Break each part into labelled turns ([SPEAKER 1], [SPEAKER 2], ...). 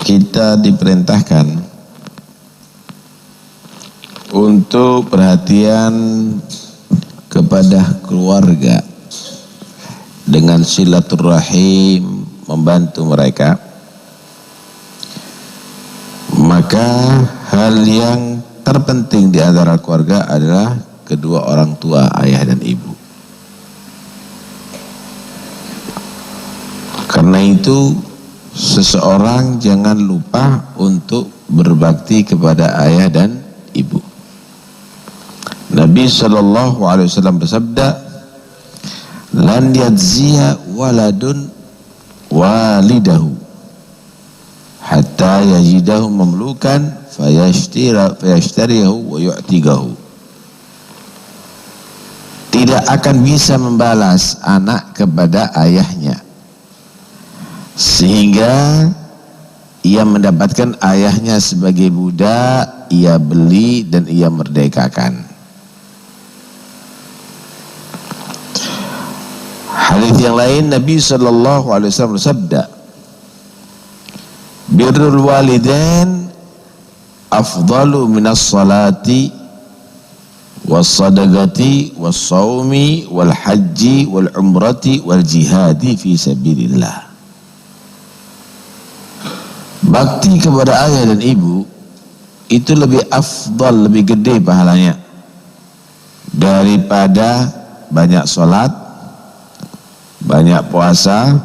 [SPEAKER 1] kita diperintahkan untuk perhatian kepada keluarga dengan silaturahim, membantu mereka. Maka hal yang terpenting di antara keluarga adalah kedua orang tua, ayah dan ibu. Karena itu seseorang jangan lupa untuk berbakti kepada ayah dan ibu. Nabi SAW bersabda, "Lan yajziya waladun walidahu hatta yajidahu mamlukan fayashtariyahu wa yu'tigahu." Tidak akan bisa membalas anak kepada ayahnya sehingga ia mendapatkan ayahnya sebagai budak, ia beli dan ia merdekakan. Hadis yang lain Nabi SAW bersabda, "Birrul walidain afdalu minas salati was sadaqati was saumi wal haji wal umrati wal jihadi fi sabilillah." Bakti kepada ayah dan ibu itu lebih afdal, lebih gede pahalanya daripada banyak sholat, banyak puasa,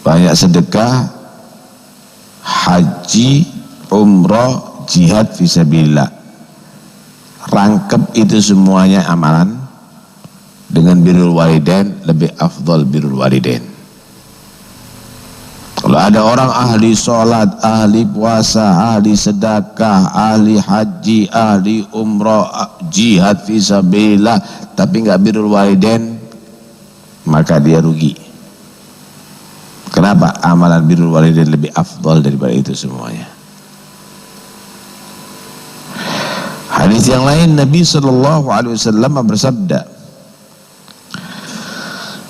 [SPEAKER 1] banyak sedekah, haji, umrah, jihad fisabilillah. Rangkep itu semuanya amalan. Dengan birrul walidain lebih afdal birrul walidain. Kalau ada orang ahli sholat, ahli puasa, ahli sedekah, ahli haji, ahli umrah, jihad fisabilillah, tapi nggak birrul walidain, maka dia rugi. Kenapa? Amalan birrul walidain lebih afdal daripada itu semuanya. Hadis yang lain Nabi SAW bersabda,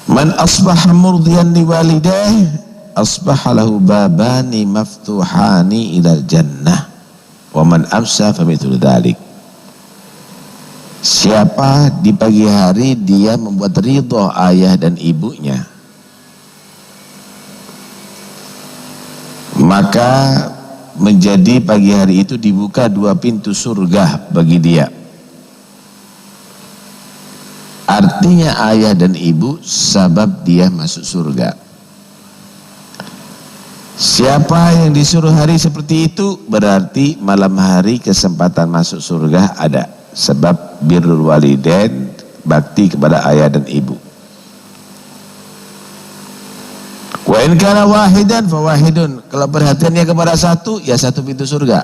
[SPEAKER 1] "Man asbaha murdiyan liwalidayhi asbaha lahu babani maftuhani ilal jannah wa man amsa famithlu dzalik." Siapa di pagi hari dia membuat ridho ayah dan ibunya, maka menjadi pagi hari itu dibuka dua pintu surga bagi dia. Artinya ayah dan ibu sebab dia masuk surga. Siapa yang disuruh hari seperti itu, berarti malam hari kesempatan masuk surga ada. Sebab birrul walidain, bakti kepada ayah dan ibu. Wa in kana wahidan fa wahidun. Kalau perhatiannya kepada satu, ya satu pintu surga.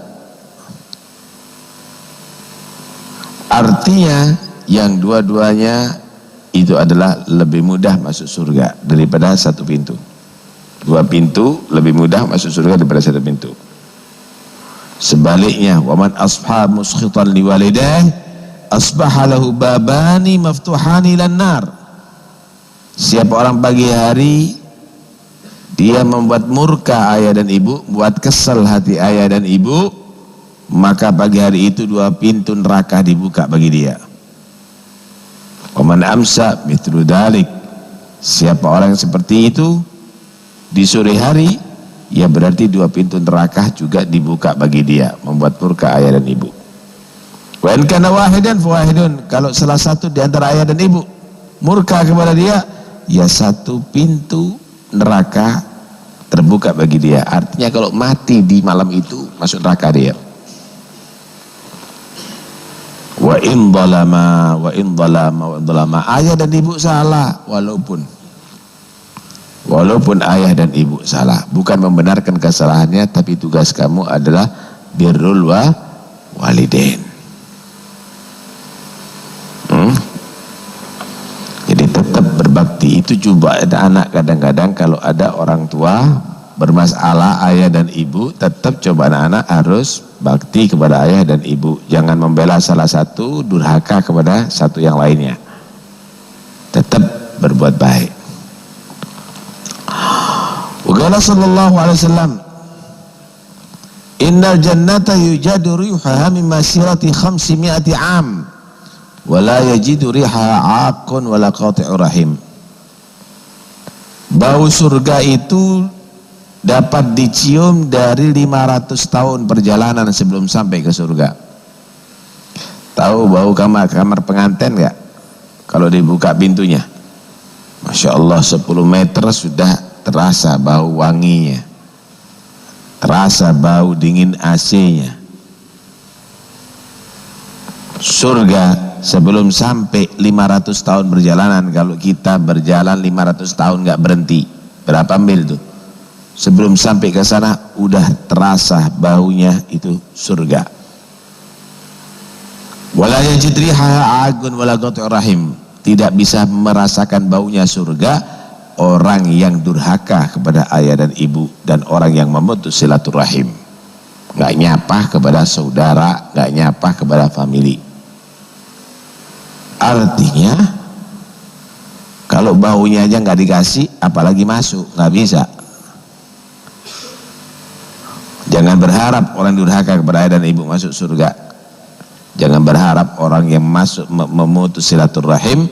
[SPEAKER 1] Artinya yang dua-duanya itu adalah lebih mudah masuk surga daripada satu pintu. Dua pintu lebih mudah masuk surga daripada satu pintu. Sebaliknya, waman ashab muskhitan liwalidayhi asbaha lahu babani maftuhani lan nar. Siapa orang pagi hari dia membuat murka ayah dan ibu, buat kesal hati ayah dan ibu, maka pagi hari itu dua pintu neraka dibuka bagi dia. Waman amsa mithlu dzalik. Siapa orang yang seperti itu di sore hari, ya berarti dua pintu neraka juga dibuka bagi dia, membuat murka ayah dan ibu. Wa in kana wahidan fa wahidun. Kalau salah satu di antara ayah dan ibu murka kepada dia, ya satu pintu neraka terbuka bagi dia. Artinya kalau mati di malam itu masuk neraka dia. Wa in dhalama ayah dan ibu salah, walaupun ayah dan ibu salah, bukan membenarkan kesalahannya, tapi tugas kamu adalah birrul walidain. Jadi tetap berbakti. Itu coba ada anak kadang-kadang kalau ada orang tua bermasalah ayah dan ibu, tetap coba anak-anak harus bakti kepada ayah dan ibu. Jangan membela salah satu, durhaka kepada satu yang lainnya. Tetap berbuat baik. Qala sallallahu alaihi wasallam, innal jannata yujadu rihaha min masirati 500 am wa la yajidu rihaha 'aqun wa la qati'u rahim. Bau surga itu dapat dicium dari 500 tahun perjalanan sebelum sampai ke surga. Tahu bau kamar pengantin enggak? Kalau dibuka pintunya, Masya Allah 10 meter sudah terasa bau wanginya, terasa bau dingin AC-nya. Surga sebelum sampai 500 tahun perjalanan. Kalau kita berjalan 500 tahun nggak berhenti, berapa mil tuh? Sebelum sampai ke sana udah terasa baunya itu surga. Wala yajid rihaha 'agun wala qati'ur rahim. Tidak bisa merasakan baunya surga orang yang durhaka kepada ayah dan ibu dan orang yang memutus silaturahim. Nggak nyapa kepada saudara, nggak nyapa kepada famili. Artinya kalau baunya aja nggak dikasih, apalagi masuk, nggak bisa. Jangan berharap orang durhaka kepada ayah dan ibu masuk surga. Jangan berharap orang yang masuk memutus silaturahim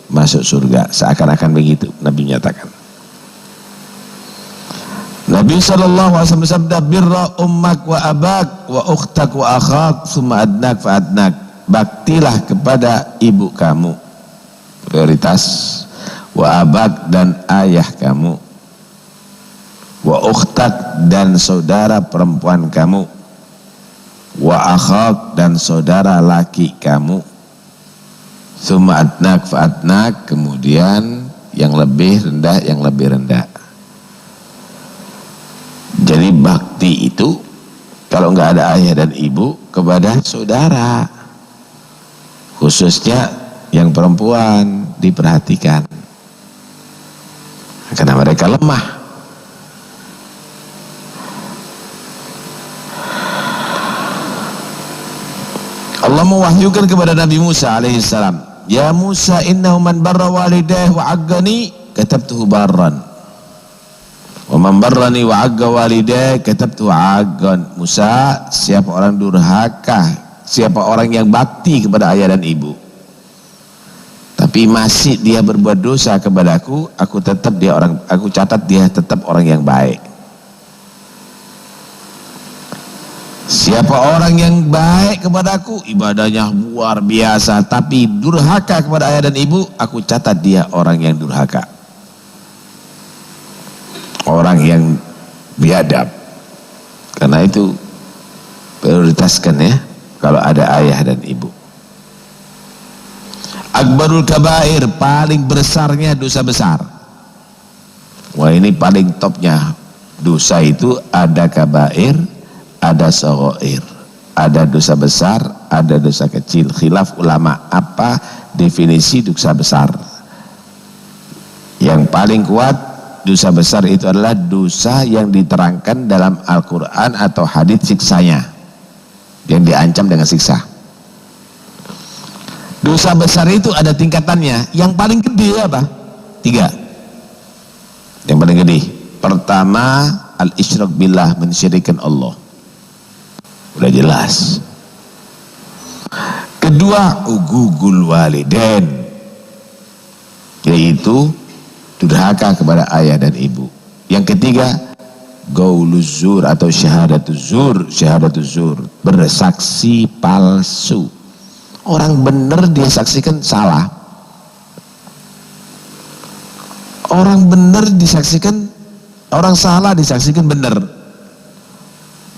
[SPEAKER 1] masuk surga. Seakan-akan begitu Nabi menyatakan. Nabi SAW bersabda, birra ummak wa abak wa ukhtak wa akhak summa adnak fa adnak. Baktilah kepada ibu kamu, prioritas, wa abak dan ayah kamu, wa ukhtak dan saudara perempuan kamu, wa akhak dan saudara laki kamu, summa adnak fa adnak, kemudian yang lebih rendah, yang lebih rendah. Jadi bakti itu kalau nggak ada ayah dan ibu kepada saudara, khususnya yang perempuan diperhatikan karena mereka lemah. Allah mewahyukan kepada Nabi Musa alaihissalam, ya Musa innahu man barra walidayhi wa aggani katabtuhu barran wa man barrani wa agga walidayhi katabtuhu aggan. Musa, siapa orang durhaka, siapa orang yang bakti kepada ayah dan ibu tapi masih dia berbuat dosa kepadaku, aku catat dia tetap orang yang baik. Siapa orang yang baik kepadaku, ibadahnya luar biasa, tapi durhaka kepada ayah dan ibu, aku catat dia orang yang durhaka, orang yang biadab. Karena itu prioritaskan ya kalau ada ayah dan ibu. Akbarul kabair, paling besarnya dosa besar. Wah, ini paling topnya dosa itu ada kabair, ada saghair, ada dosa besar, ada dosa kecil. Khilaf ulama apa definisi dosa besar. Yang paling kuat dosa besar itu adalah dosa yang diterangkan dalam Al-Quran atau hadits siksanya, yang diancam dengan siksa. Dosa besar itu ada tingkatannya. Yang paling gede apa? 3. Yang paling gede, pertama al-isyrak billah, mensyirikkan Allah, udah jelas. Kedua, ugugul walidain, yaitu durhaka kepada ayah dan ibu. Yang ketiga, gauluz zur atau syahadatuz zur, bersaksi palsu. Orang benar dia saksikan salah, orang benar disaksikan, orang salah disaksikan benar,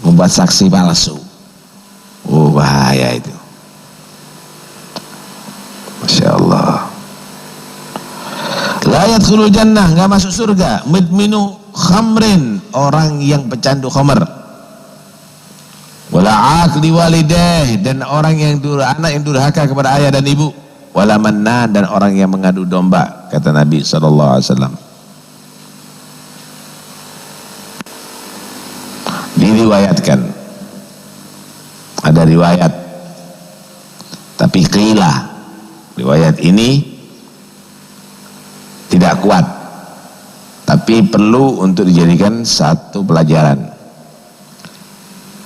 [SPEAKER 1] membuat saksi palsu. Oh, bahaya itu. Masya Allah. La yadkhulul jannah, nggak masuk surga. Mudminu khamrin, orang yang pecandu khamr. Wala aqli walidah, dan orang yang anak yang durhaka kepada ayah dan ibu. Wala mannan, dan orang yang mengadu domba, kata Nabi SAW. Diriwayatkan, ada riwayat, tapi qilah, riwayat ini tidak kuat, tapi perlu untuk dijadikan satu pelajaran.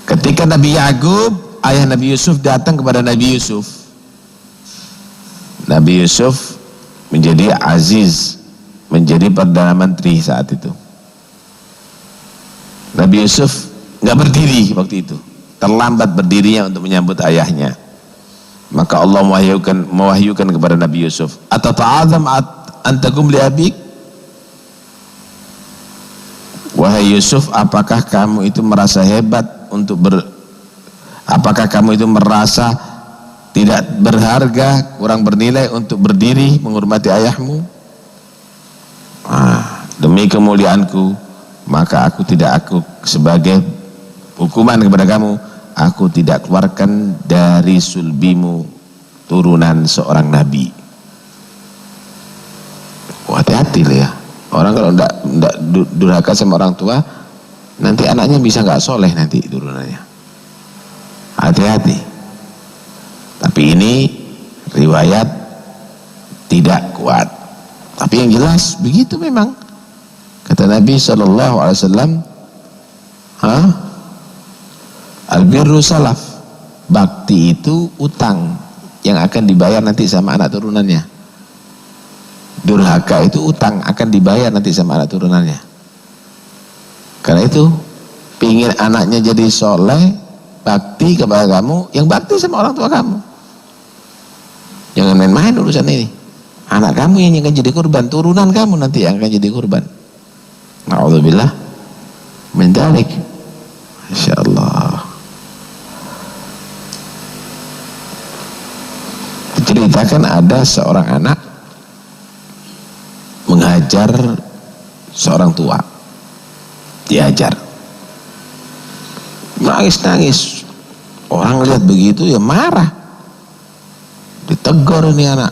[SPEAKER 1] Ketika Ketika Nabi Yakub, ayah Nabi Yusuf, datang kepada Nabi Yusuf, Nabi Yusuf menjadi aziz, menjadi perdana menteri saat itu. Nabi Yusuf nggak berdiri waktu itu, terlambat berdirinya untuk menyambut ayahnya. Maka Allah mewahyukan kepada Nabi Yusuf, atata'adzam antakum li abik? Wahai Yusuf, apakah kamu itu merasa hebat apakah kamu itu merasa tidak berharga, kurang bernilai untuk berdiri menghormati ayahmu? Demi kemuliaanku, maka aku sebagai hukuman kepada kamu, aku tidak keluarkan dari sulbimu turunan seorang nabi. Hati-hati lah ya, orang kalau tidak durhaka sama orang tua, nanti anaknya bisa nggak soleh nanti turunannya. Hati-hati. Tapi ini riwayat tidak kuat. Tapi yang jelas begitu memang. Kata Nabi SAW, al-birru salaf, bakti itu utang yang akan dibayar nanti sama anak turunannya. Durhaka itu utang akan dibayar nanti sama anak turunannya. Karena itu pingin anaknya jadi soleh, bakti kepada kamu, yang bakti sama orang tua kamu. Jangan main-main urusan ini. Anak kamu yang akan jadi korban, turunan kamu nanti yang akan jadi korban. Na'udzubillah min dzalik. Insyaallah. Diceritakan ada seorang anak menghajar seorang tua, diajar, nangis-nangis. Orang lihat begitu ya marah, ditegur ini anak,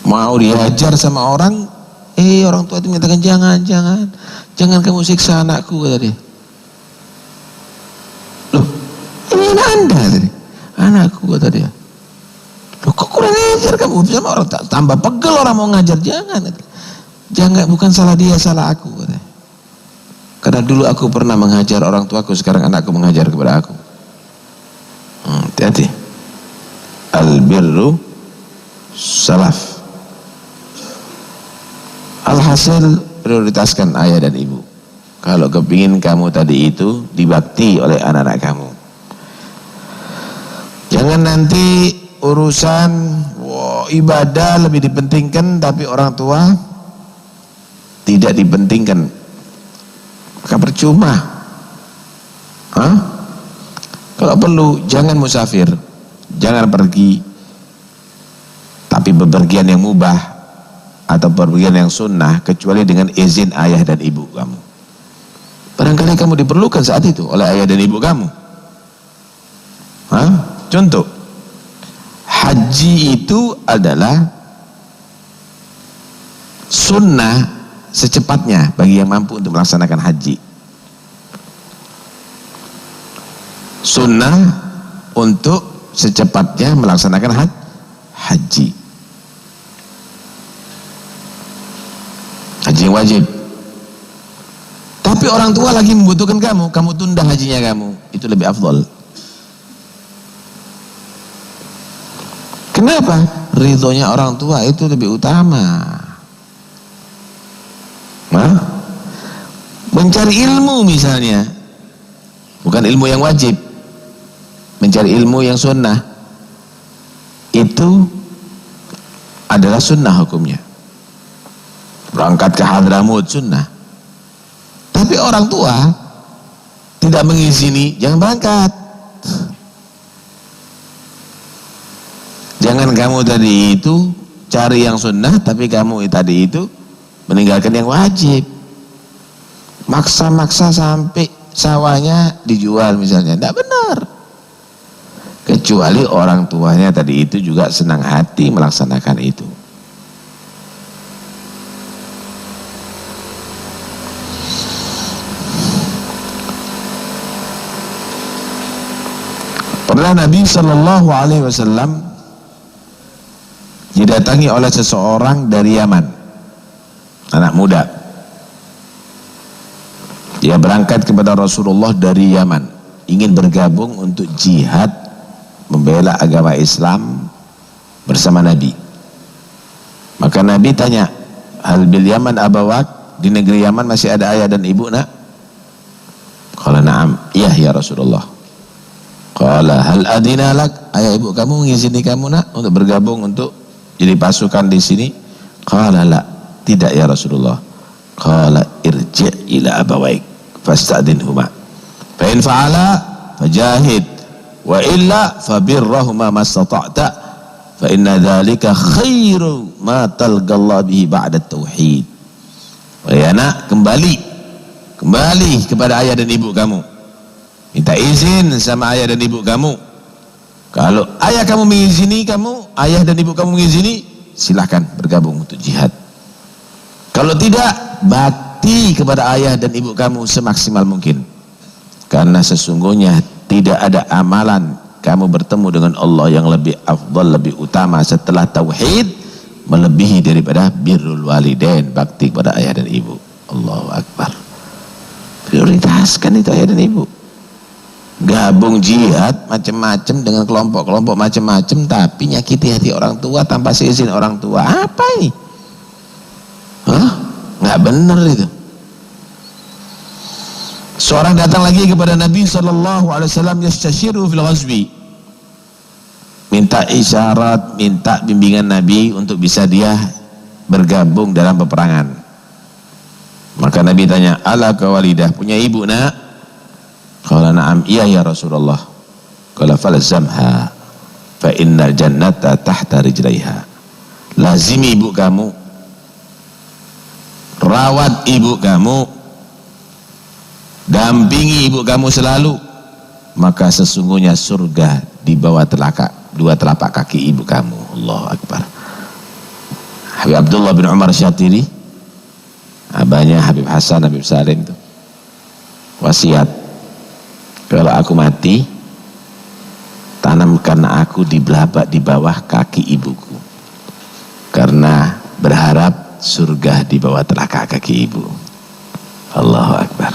[SPEAKER 1] mau dihajar sama orang. Orang tua itu mengatakan jangan kamu siksa anakku, kata dia. Loh, ini Anda tadi, anakku, kata dia. Loh, kok kurang ajar kamu sama orang, tambah pegel orang mau ngajar. Jangan, bukan salah dia, salah aku, katanya. Karena dulu aku pernah menghajar orang tuaku, sekarang anakku mengajar kepada aku. Hati-hati. Al-birru salaf. Alhasil, prioritaskan ayah dan ibu. Kalau kepingin kamu tadi itu dibakti oleh anak-anak kamu. Jangan nanti urusan ibadah lebih dipentingkan, tapi orang tua tidak dipentingkan, maka percuma. Kalau perlu jangan musafir, jangan pergi, tapi bepergian yang mubah atau bepergian yang sunnah, kecuali dengan izin ayah dan ibu kamu. Barangkali kamu diperlukan saat itu oleh ayah dan ibu kamu. Contoh, haji itu adalah sunnah secepatnya bagi yang mampu untuk melaksanakan haji. Sunnah untuk secepatnya melaksanakan haji. Haji yang wajib. Tapi orang tua lagi membutuhkan kamu tunda hajinya kamu, itu lebih afdol. Kenapa? Ridhonya orang tua itu lebih utama. Mencari ilmu misalnya, bukan ilmu yang wajib, mencari ilmu yang sunnah, itu adalah sunnah hukumnya. Berangkat ke Hadramut sunnah. Tapi orang tua tidak mengizini, jangan berangkat. Jangan kamu tadi itu cari yang sunnah, tapi kamu tadi itu meninggalkan yang wajib. Maksa-maksa sampai sawahnya dijual misalnya, tidak benar. Kecuali orang tuanya tadi itu juga senang hati melaksanakan itu. Pernah Nabi SAW didatangi oleh seseorang dari Yaman, anak muda. Dia berangkat kepada Rasulullah dari Yaman, ingin bergabung untuk jihad membela agama Islam bersama Nabi. Maka Nabi tanya, hal bil Yaman abawak, di negeri Yaman masih ada ayah dan ibu nak? Qala na'am, iya ya Rasulullah. Qala hal adina lak, ayah ibu kamu mengizini kamu nak untuk bergabung untuk jadi pasukan di sini? Qala la, tidak ya Rasulullah. Qala irji' ila abawaik fasta'dinhuma fa in fa'ala fajahid wa illa fabirrahuma mastata'ta fa inna dhalika khairu ma talqallahu bihi ba'da tauhid. Wahai anak, kembali kepada ayah dan ibu kamu, minta izin sama ayah dan ibu kamu. Kalau ayah kamu mengizini kamu, ayah dan ibu kamu mengizini, silahkan bergabung untuk jihad. Kalau tidak, bakti kepada ayah dan ibu kamu semaksimal mungkin, karena sesungguhnya tidak ada amalan kamu bertemu dengan Allah yang lebih afdal, lebih utama setelah tauhid, melebihi daripada birrul walidain, bakti kepada ayah dan ibu. Allahu Akbar. Prioritaskan itu ayah dan ibu. Gabung jihad macam-macam dengan kelompok-kelompok macam-macam, tapi nyakiti hati orang tua tanpa seizin orang tua, apa ini? Nggak benar itu. Seorang datang lagi kepada Nabi SAW, yastashiru fil ghazwi, minta isyarat, minta bimbingan Nabi untuk bisa dia bergabung dalam peperangan. Maka Nabi tanya, ala ka walidah, punya ibu nak? Qala na'am, iya ya Rasulullah. Qala falzamha fa innal jannata tahta rijlaiha. Lazimi ibu kamu, rawat ibu kamu, dampingi ibu kamu selalu, maka sesungguhnya surga di bawah dua telapak kaki ibu kamu. Allahu Akbar. Habib Abdullah bin Umar Syatiri, abahnya Habib Hasan, Habib Salim itu, wasiat, kalau aku mati, tanamkan aku di bawah kaki ibuku, karena berharap surga di bawah telapak kaki ibu. Allahu Akbar.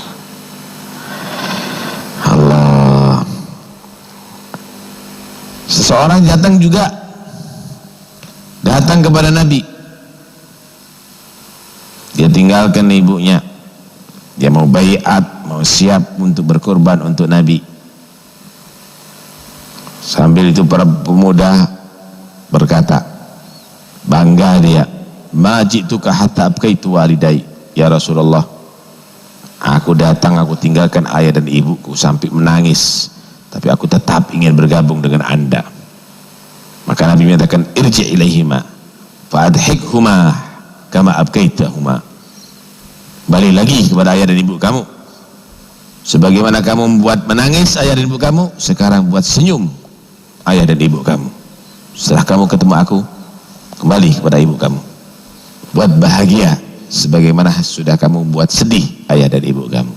[SPEAKER 1] Allah. Seseorang datang kepada Nabi. Dia tinggalkan ibunya, dia mau baiat, mau siap untuk berkorban untuk Nabi. Sambil itu para pemuda berkata, bangga dia, ma ji'tuka hatta abkaitu walidai, ya Rasulullah, aku datang, aku tinggalkan ayah dan ibuku sampai menangis, tapi aku tetap ingin bergabung dengan anda. Maka Nabi menyatakan, irji' ilaihima fa'adhikhuma kama abkaitahuma, balik lagi kepada ayah dan ibu kamu, sebagaimana kamu membuat menangis ayah dan ibu kamu, sekarang buat senyum ayah dan ibu kamu. Setelah kamu ketemu aku, kembali kepada ibu kamu, buat bahagia sebagaimana sudah kamu buat sedih ayah dan ibu kamu.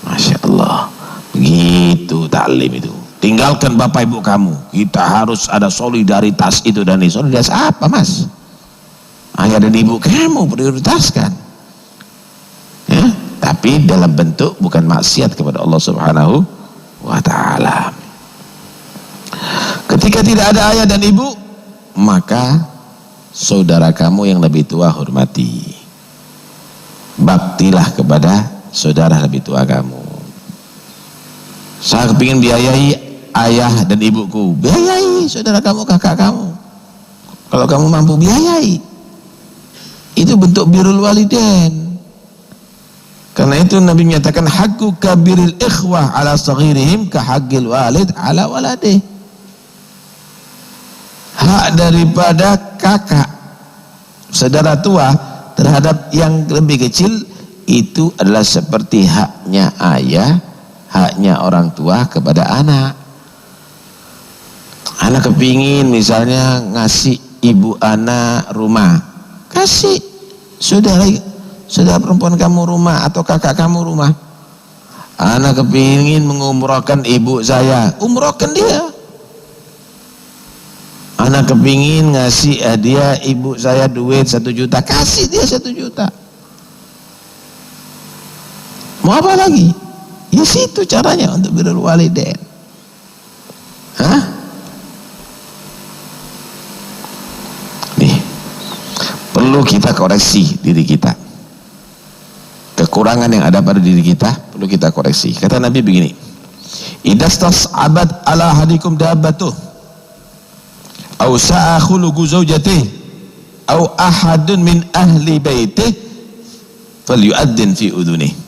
[SPEAKER 1] Masya Allah, begitu taklim itu. Tinggalkan bapak ibu kamu, kita harus ada solidaritas itu dan ini. Solidaritas apa mas? Ayah dan ibu kamu prioritaskan ya, tapi dalam bentuk bukan maksiat kepada Allah Subhanahu wa ta'ala. Ketika tidak ada ayah dan ibu, maka saudara kamu yang lebih tua hormati, baktilah kepada saudara lebih tua kamu. Saya kepingin biayai ayah dan ibuku, biayai saudara kamu, kakak kamu, kalau kamu mampu biayai. Itu bentuk birrul walidain. Karena itu Nabi menyatakan, haqqu kabiril ikhwah ala saghirihim ka haqqil walid ala waladih. Hak daripada kakak, saudara tua terhadap yang lebih kecil itu adalah seperti haknya ayah, haknya orang tua kepada anak. Anak kepingin misalnya ngasih ibu anak rumah, kasih saudara perempuan kamu rumah atau kakak kamu rumah. Anak kepingin mengumrohkan ibu saya, umrohkan dia. Anak kepingin ngasih hadiah ibu saya duit 1 juta, kasih dia 1 juta. Mau apa lagi? Ya situ caranya untuk birrul walidain. Hah? Nih, perlu kita koreksi diri kita. Kekurangan yang ada pada diri kita perlu kita koreksi. Kata Nabi begini, idastas'abat ala hadikum dabbatuh aw sa'a khuluqu zawjatihi aw ahadun min ahli baitihi falyu'addin fi udhunihi.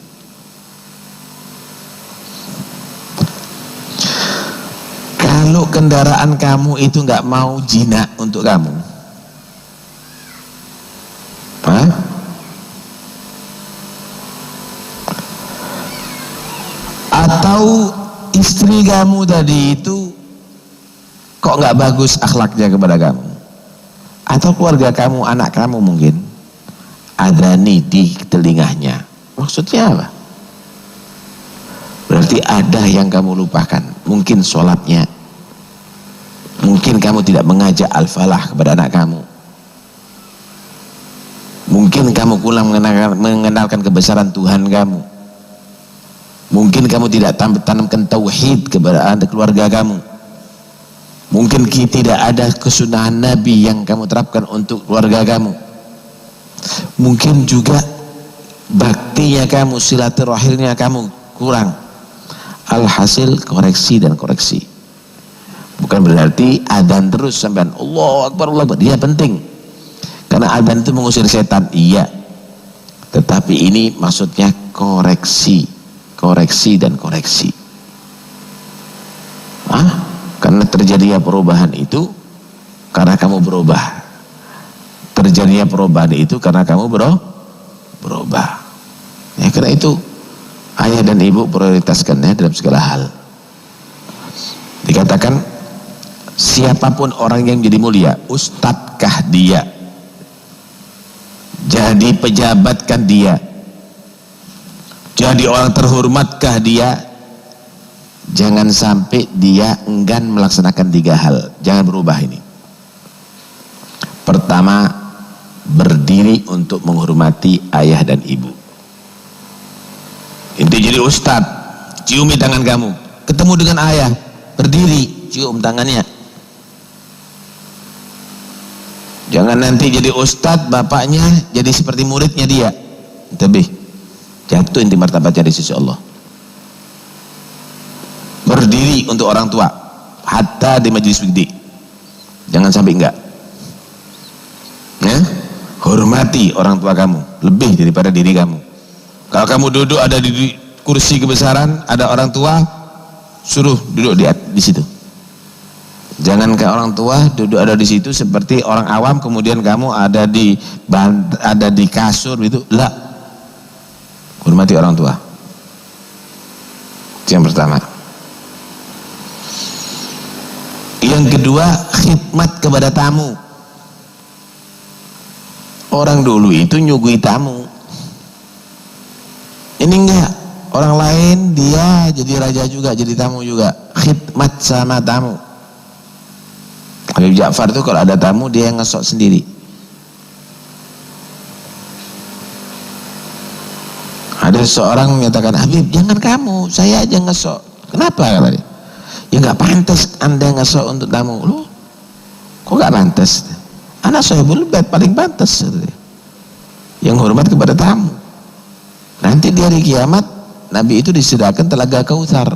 [SPEAKER 1] Kalau kendaraan kamu itu nggak mau jinak untuk kamu, hah? Atau istri kamu tadi itu kok nggak bagus akhlaknya kepada kamu, atau keluarga kamu, anak kamu mungkin adani di telinganya, maksudnya apa? Berarti ada yang kamu lupakan, mungkin sholatnya, mungkin kamu tidak mengajak al-falah kepada anak kamu, mungkin kamu kurang mengenalkan kebesaran Tuhan kamu, mungkin kamu tidak tanamkan tauhid kepada keluarga kamu, mungkin tidak ada kesunahan Nabi yang kamu terapkan untuk keluarga kamu, mungkin juga baktinya kamu, silaturahimnya kamu kurang. Alhasil koreksi dan koreksi. Bukan berarti adzan terus sampean Allahu Akbar, Allahu Akbar. Dia penting, karena adzan itu mengusir setan, iya. Tetapi ini maksudnya koreksi, koreksi dan koreksi. Karena terjadinya perubahan itu karena kamu berubah. Terjadinya perubahan itu karena kamu berubah. Ya, karena itu ayah dan ibu prioritaskannya dalam segala hal. Dikatakan siapapun orang yang jadi mulia, ustadzkah dia, jadi pejabatkah dia, jadi orang terhormatkah dia, jangan sampai dia enggan melaksanakan 3 hal. Jangan berubah ini. Pertama, berdiri untuk menghormati ayah dan ibu. Inti jadi ustad, ciumi tangan kamu, ketemu dengan ayah, berdiri, cium tangannya. Jangan nanti jadi ustad, bapaknya jadi seperti muridnya dia, tapi jatuh inti martabatnya di sisi Allah. Berdiri untuk orang tua, hatta di majelis fikih, jangan sampai enggak. Ya? Hormati orang tua kamu lebih daripada diri kamu. Kalau kamu duduk ada di kursi kebesaran, ada orang tua, suruh duduk di situ. Jangan kayak orang tua duduk ada di situ seperti orang awam, kemudian kamu ada di kasur gitu. Lah, hormati orang tua. Itu yang pertama. Yang kedua, khidmat kepada tamu. Orang dulu itu nyugui tamu. Ini enggak, orang lain dia jadi raja juga, jadi tamu juga, khidmat sama tamu. Habib Ja'far itu kalau ada tamu dia yang ngesok sendiri. Ada seorang menyatakan, Habib jangan kamu, saya aja ngesok. Kenapa kata dia? Ya nggak pantas anda ngesok untuk tamu. Loh, kok nggak pantas? Anak sahibul bait paling pantas, yang hormat kepada tamu. Nanti di hari kiamat Nabi itu disediakan telaga Kautsar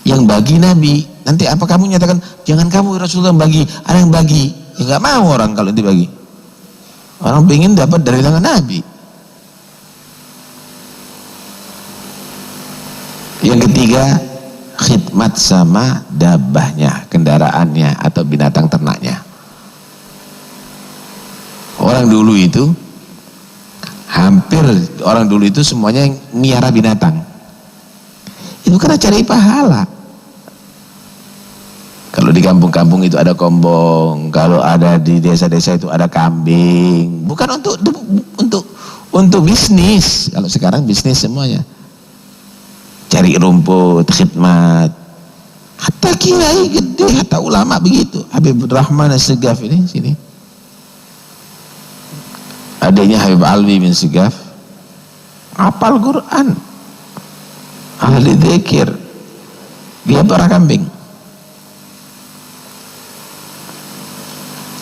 [SPEAKER 1] yang bagi Nabi. Nanti apa kamu nyatakan jangan kamu Rasulullah bagi, ada yang bagi? Ya nggak mau orang kalau dibagi. Orang pengen dapat dari tangan Nabi. Yang ketiga, khidmat sama dabahnya, kendaraannya atau binatang ternaknya. Orang dulu itu hampir orang dulu itu semuanya miara binatang. Itu karena cari pahala. Kalau di kampung-kampung itu ada kombong, kalau ada di desa-desa itu ada kambing. Bukan untuk bisnis. Kalau sekarang bisnis semuanya. Cari rumput, khidmat. Hatta kiai gede, hatta ulama begitu. Habib Rahman As-Segaf ini sini. Adanya Habib Alwi bin Segaf hafal Quran, ahli dzikir, dia para kambing.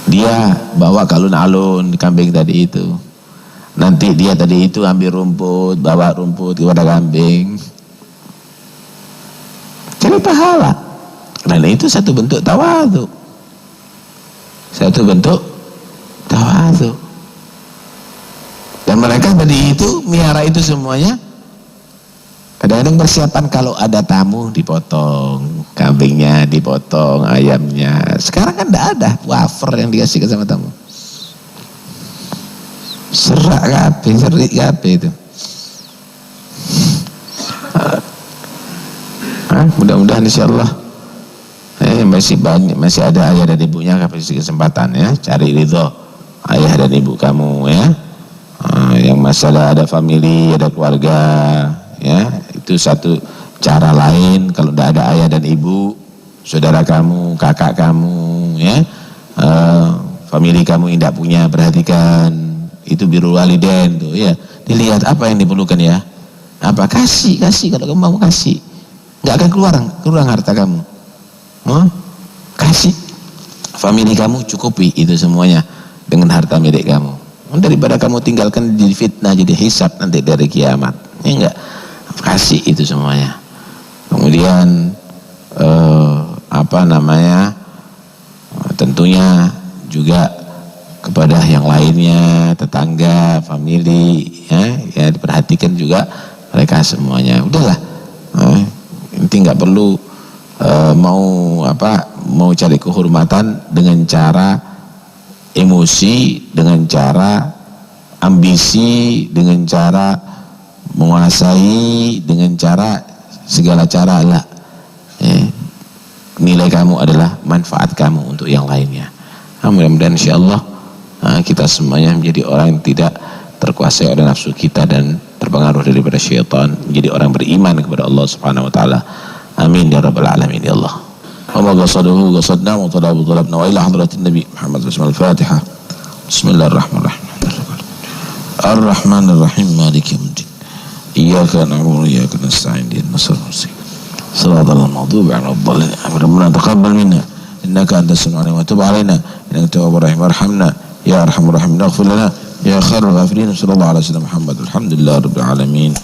[SPEAKER 1] Dia bawa alun-alun kambing tadi itu. Nanti dia tadi itu ambil rumput, bawa rumput kepada kambing. Cari pahala. Dan itu satu bentuk tawadhu. Satu bentuk tawadhu. Dan mereka tadi itu miara itu semuanya. Kadang-kadang persiapan kalau ada tamu dipotong, kambingnya dipotong, ayamnya. Sekarang kan tidak ada wafer yang dikasihkan sama tamu. Serak kape, serik kape itu. Mudah-mudahan insyaallah masih banyak, masih ada ayah dan ibunya, kasih kesempatan ya, cari ridho ayah dan ibu kamu ya. Yang masalah ada family, ada keluarga ya, itu satu cara lain. Kalau tidak ada ayah dan ibu, saudara kamu, kakak kamu ya, family kamu yang tidak punya, perhatikan. Itu birrul walidain tuh ya. Dilihat apa yang diperlukan ya. Apa kasih kalau kamu mau kasih. Enggak akan keluar harta kamu. Kasih. Family kamu cukupi itu semuanya dengan harta milik kamu. Daripada kamu tinggalkan jadi fitnah, jadi hisab nanti dari kiamat. Ya enggak. Kasih itu semuanya. Kemudian tentunya juga kepada yang lainnya, tetangga, family ya diperhatikan juga mereka semuanya. Udahlah, inti nggak perlu mau cari kehormatan dengan cara emosi, dengan cara ambisi, dengan cara menguasai, dengan cara segala cara lah. Nilai kamu adalah manfaat kamu untuk yang lainnya. Mudah-mudahan insyaallah kita semuanya menjadi orang yang tidak terkuasai oleh nafsu kita dan terpengaruh daripada syaitan, menjadi orang beriman kepada Allah Subhanahu wa taala. Amin ya rabbal alamin ya Allah. Allahumma qasadahu qasadna wa talabu talabna wa ila hadratin nabi Muhammad sallallahu alaihi wasallam. Al-Fatihah. Bismillahirrahmanirrahim. Ar-Rahmanir Rahim, Maliki yaumiddin. Iyyaka na'budu wa iyyaka nasta'in. Ihdinas siratal maghdubi 'alaihim wad-dallin. Rabbana taqabbal minna innaka antas samiul 'alim wa tub 'alaina innaka tawwabur rahim. Warhamna ya arhamar rahimin. Ighfir lana ya khairul ghafirin. Sallallahu alaihi wasallam Muhammad. Alhamdulillah rabbil alamin.